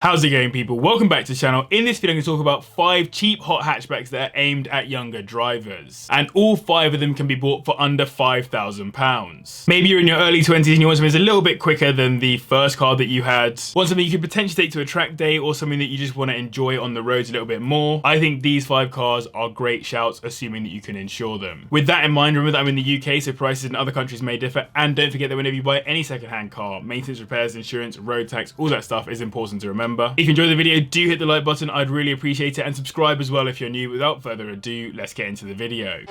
How's it going, people? Welcome back to the channel. In this video I'm going to talk about 5 cheap hot hatchbacks that are aimed at younger drivers, and all 5 of them can be bought for under £5,000. Maybe you're in your early 20s and you want something that's a little bit quicker than the first car that you had, want something you could potentially take to a track day, or something that you just want to enjoy on the roads a little bit more. I think these 5 cars are great shouts, assuming that you can insure them. With that in mind, remember that I'm in the UK, so prices in other countries may differ, and don't forget that whenever you buy any second-hand car, maintenance, repairs, insurance, road tax, all that stuff is important to remember. If you enjoyed the video, do hit the like button, I'd really appreciate it, and subscribe as well if you're new. Without further ado, let's get into the video.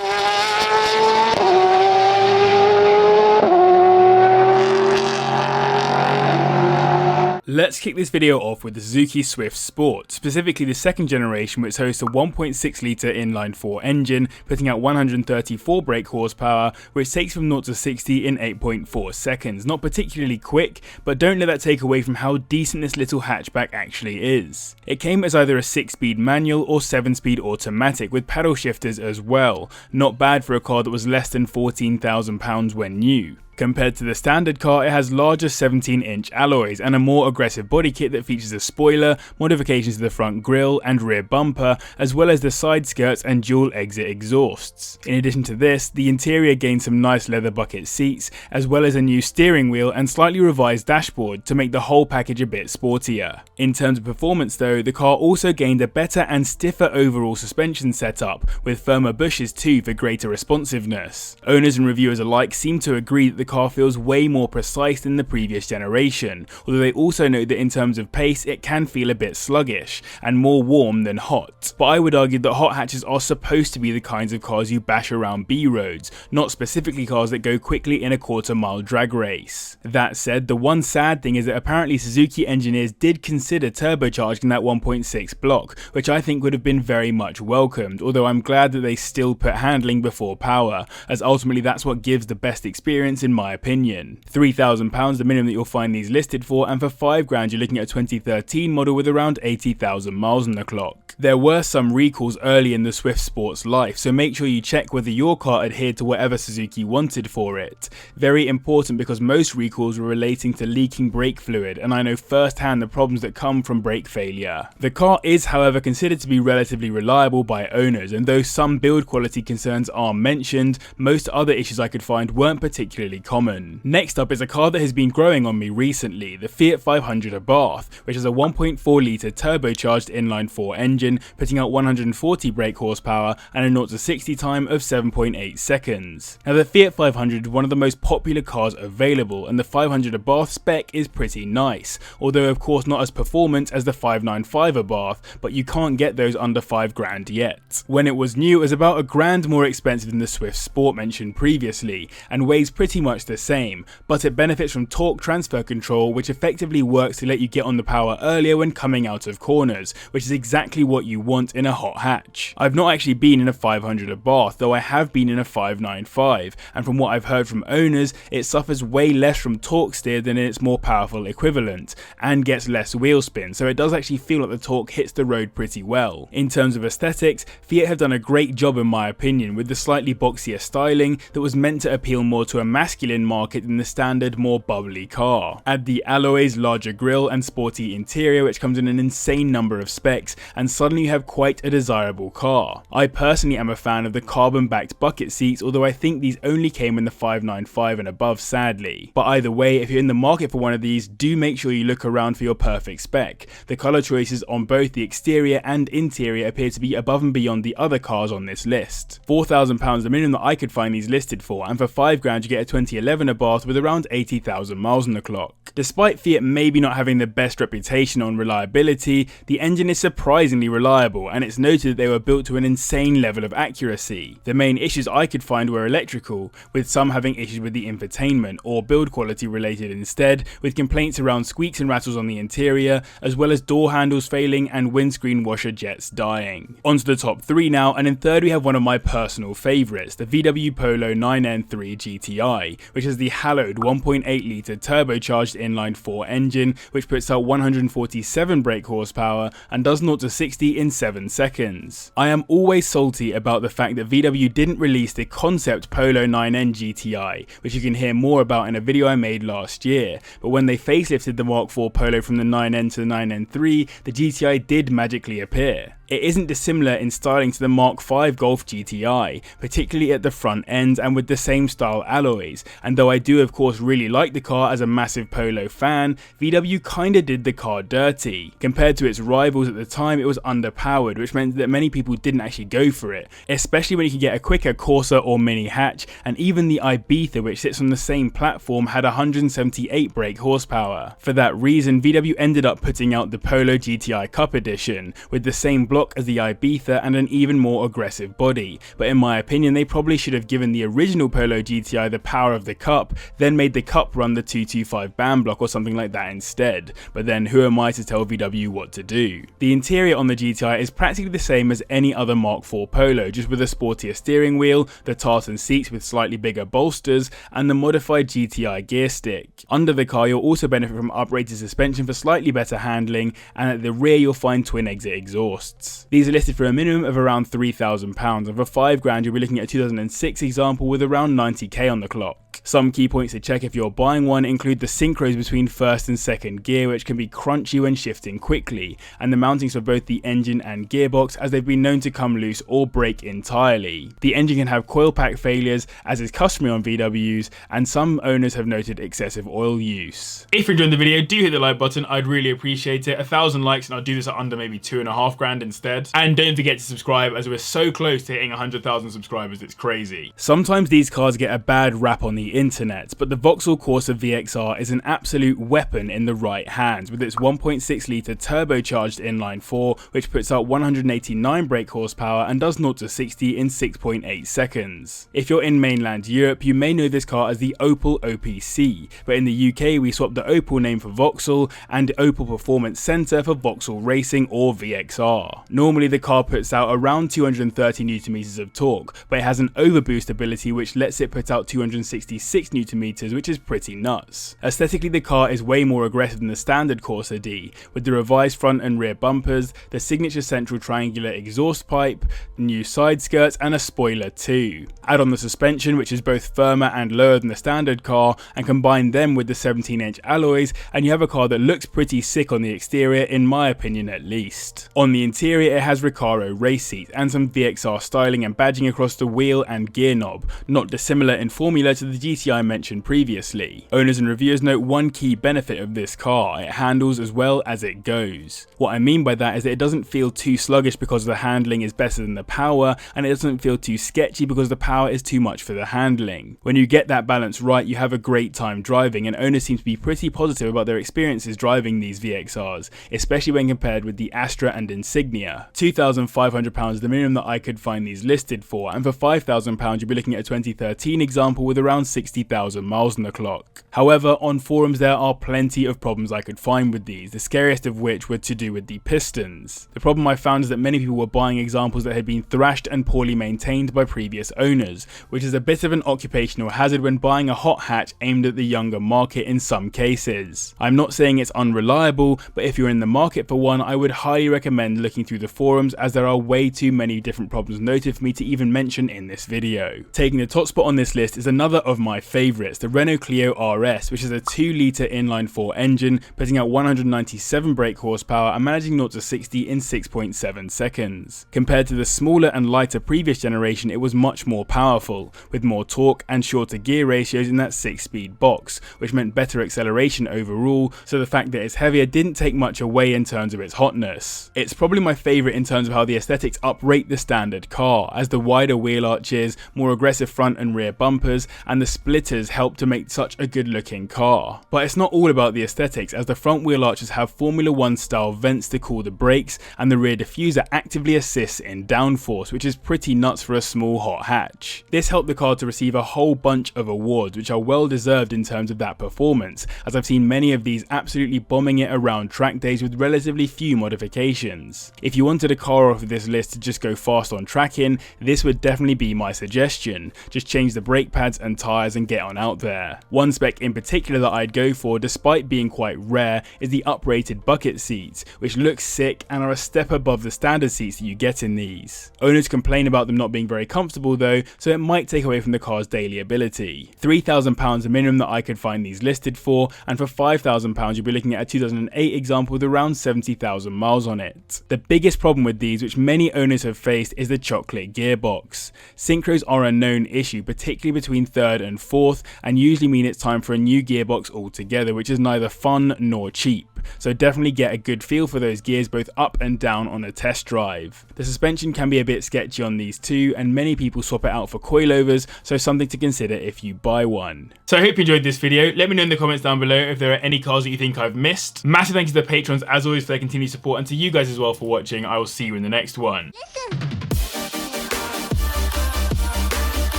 Let's kick this video off with the Suzuki Swift Sport, specifically the second generation, which hosts a 1.6 litre inline-4 engine, putting out 134 brake horsepower, which takes from 0 to 60 in 8.4 seconds. Not particularly quick, but don't let that take away from how decent this little hatchback actually is. It came as either a 6-speed manual or 7-speed automatic, with paddle shifters as well. Not bad for a car that was less than £14,000 when new. Compared to the standard car, it has larger 17-inch alloys and a more aggressive body kit that features a spoiler, modifications to the front grille and rear bumper, as well as the side skirts and dual exit exhausts. In addition to this, the interior gained some nice leather bucket seats, as well as a new steering wheel and slightly revised dashboard to make the whole package a bit sportier. In terms of performance though, the car also gained a better and stiffer overall suspension setup, with firmer bushes too for greater responsiveness. Owners and reviewers alike seem to agree that the car feels way more precise than the previous generation, although they also note that in terms of pace it can feel a bit sluggish and more warm than hot. But I would argue that hot hatches are supposed to be the kinds of cars you bash around B roads, not specifically cars that go quickly in a quarter-mile drag race. That said, the one sad thing is that apparently Suzuki engineers did consider turbocharging that 1.6 block, which I think would have been very much welcomed, although I'm glad that they still put handling before power, as ultimately that's what gives the best experience in my opinion. £3,000 the minimum that you'll find these listed for, and for £5,000 you're looking at a 2013 model with around 80,000 miles on the clock. There were some recalls early in the Swift Sport's life, so make sure you check whether your car adhered to whatever Suzuki wanted for it. Very important, because most recalls were relating to leaking brake fluid, and I know firsthand the problems that come from brake failure. The car is however considered to be relatively reliable by owners, and though some build quality concerns are mentioned, most other issues I could find weren't particularly common. Next up is a car that has been growing on me recently, the Fiat 500 Abarth, which has a 1.4 litre turbocharged inline-4 engine, putting out 140 brake horsepower and a 0 to 60 time of 7.8 seconds. Now the Fiat 500 is one of the most popular cars available, and the 500 Abarth spec is pretty nice, although of course not as performant as the 595 Abarth, but you can't get those under £5,000 yet. When it was new, it was about £1,000 more expensive than the Swift Sport mentioned previously, and weighs pretty much the same, but it benefits from torque transfer control, which effectively works to let you get on the power earlier when coming out of corners, which is exactly what you want in a hot hatch. I've not actually been in a 500 Abarth, though I have been in a 595, and from what I've heard from owners, it suffers way less from torque steer than in its more powerful equivalent, and gets less wheel spin, so it does actually feel like the torque hits the road pretty well. In terms of aesthetics, Fiat have done a great job in my opinion, with the slightly boxier styling that was meant to appeal more to a masculine market than the standard more bubbly car. Add the alloys, larger grille and sporty interior, which comes in an insane number of specs, and suddenly you have quite a desirable car. I personally am a fan of the carbon backed bucket seats, although I think these only came in the 595 and above sadly. But either way, if you're in the market for one of these, do make sure you look around for your perfect spec. The colour choices on both the exterior and interior appear to be above and beyond the other cars on this list. £4,000 the minimum that I could find these listed for, and for £5,000 you get a 2011 Abarth with around 80,000 miles on the clock. Despite Fiat maybe not having the best reputation on reliability, the engine is surprisingly reliable, and it's noted that they were built to an insane level of accuracy. The main issues I could find were electrical, with some having issues with the infotainment, or build quality related instead, with complaints around squeaks and rattles on the interior, as well as door handles failing and windscreen washer jets dying. On to the top 3 now, and in third we have one of my personal favourites, the VW Polo 9N3 GTI. GTI, which is the hallowed 1.8 litre turbocharged inline-4 engine, which puts out 147 brake horsepower and does 0 to 60 in 7 seconds. I am always salty about the fact that VW didn't release the concept Polo 9N GTI, which you can hear more about in a video I made last year, but when they facelifted the Mark IV Polo from the 9N to the 9N3, the GTI did magically appear. It isn't dissimilar in styling to the Mark V Golf GTI, particularly at the front end and with the same style alloys, and though I do of course really like the car as a massive Polo fan, VW kinda did the car dirty. Compared to its rivals at the time, it was underpowered, which meant that many people didn't actually go for it, especially when you could get a quicker Corsa or mini hatch, and even the Ibiza, which sits on the same platform, had 178 brake horsepower. For that reason, VW ended up putting out the Polo GTI Cup Edition, with the same block as the Ibiza and an even more aggressive body, but in my opinion they probably should have given the original Polo GTI the power of the Cup, then made the Cup run the 225 band block or something like that instead, but then who am I to tell VW what to do? The interior on the GTI is practically the same as any other Mark IV Polo, just with a sportier steering wheel, the tartan seats with slightly bigger bolsters, and the modified GTI gear stick. Under the car you'll also benefit from uprated suspension for slightly better handling, and at the rear you'll find twin exit exhausts. These are listed for a minimum of around £3,000, and for £5,000 you'll be looking at a 2006 example with around 90k on the clock. Some key points to check if you're buying one include the synchros between first and second gear, which can be crunchy when shifting quickly, and the mountings for both the engine and gearbox, as they've been known to come loose or break entirely. The engine can have coil pack failures, as is customary on VWs, and some owners have noted excessive oil use. If you enjoyed the video, do hit the like button, I'd really appreciate it. 1,000 likes and I'll do this at under maybe £2,500 instead. And don't forget to subscribe, as we're so close to hitting 100,000 subscribers, it's crazy. Sometimes these cars get a bad rap on the internet, but the Vauxhall Corsa VXR is an absolute weapon in the right hands, with its 1.6 litre turbocharged inline-4, which puts out 189 brake horsepower and does 0 to 60 in 6.8 seconds. If you're in mainland Europe, you may know this car as the Opel OPC, but in the UK we swapped the Opel name for Vauxhall and Opel Performance Centre for Vauxhall Racing or VXR. Normally the car puts out around 230 Nm of torque, but it has an overboost ability which lets it put out 266 Nm, which is pretty nuts. Aesthetically, the car is way more aggressive than the standard Corsa D, with the revised front and rear bumpers, the signature central triangular exhaust pipe, new side skirts, and a spoiler too. Add on the suspension, which is both firmer and lower than the standard car, and combine them with the 17-inch alloys, and you have a car that looks pretty sick on the exterior, in my opinion at least. On the interior, it has Recaro race seats and some VXR styling and badging across the wheel and gear knob, not dissimilar in formula to the GTI mentioned previously. Owners and reviewers note one key benefit of this car: it handles as well as it goes. What I mean by that is that it doesn't feel too sluggish because the handling is better than the power, and it doesn't feel too sketchy because the power is too much for the handling. When you get that balance right, you have a great time driving, and owners seem to be pretty positive about their experiences driving these VXRs, especially when compared with the Astra and Insignia. £2,500 is the minimum that I could find these listed for, and for £5,000 you'll be looking at a 2013 example with around 60,000 miles on the clock. However, on forums there are plenty of problems I could find with these, the scariest of which were to do with the pistons. The problem I found is that many people were buying examples that had been thrashed and poorly maintained by previous owners, which is a bit of an occupational hazard when buying a hot hatch aimed at the younger market in some cases. I'm not saying it's unreliable, but if you're in the market for one, I would highly recommend looking through the forums, as there are way too many different problems noted for me to even mention in this video. Taking the top spot on this list is another of my favourites, the Renault Clio RS, which is a 2-litre inline-4 engine, putting out 197 brake horsepower and managing 0 to 60 in 6.7 seconds. Compared to the smaller and lighter previous generation, it was much more powerful, with more torque and shorter gear ratios in that 6-speed box, which meant better acceleration overall, so the fact that it's heavier didn't take much away in terms of its hotness. It's probably my favourite in terms of how the aesthetics uprate the standard car, as the wider wheel arches, more aggressive front and rear bumpers, and the splitters help to make such a good looking car. But it's not all about the aesthetics, as the front wheel arches have Formula 1 style vents to cool the brakes, and the rear diffuser actively assists in downforce, which is pretty nuts for a small hot hatch. This helped the car to receive a whole bunch of awards, which are well deserved in terms of that performance, as I've seen many of these absolutely bombing it around track days with relatively few modifications. If you wanted a car off of this list to just go fast on tracking, this would definitely be my suggestion. Just change the brake pads and tyres and get on out there. One spec in particular that I'd go for, despite being quite rare, is the uprated bucket seats, which look sick and are a step above the standard seats that you get in these. Owners complain about them not being very comfortable though, so it might take away from the car's daily ability. £3,000 a minimum that I could find these listed for, and for £5,000 you'll be looking at a 2008 example with around 70,000 miles on it. The biggest problem with these, which many owners have faced, is the chocolate gearbox. Synchros are a known issue, particularly between third and fourth, and usually mean it's time for a new gearbox altogether, which is neither fun nor cheap. So definitely get a good feel for those gears both up and down on a test drive. The suspension can be a bit sketchy on these too, and many people swap it out for coilovers, so something to consider if you buy one. So I hope you enjoyed this video. Let me know in the comments down below if there are any cars that you think I've missed. Massive thank you to the patrons as always for their continued support, and to you guys as well for watching. I will see you in the next one.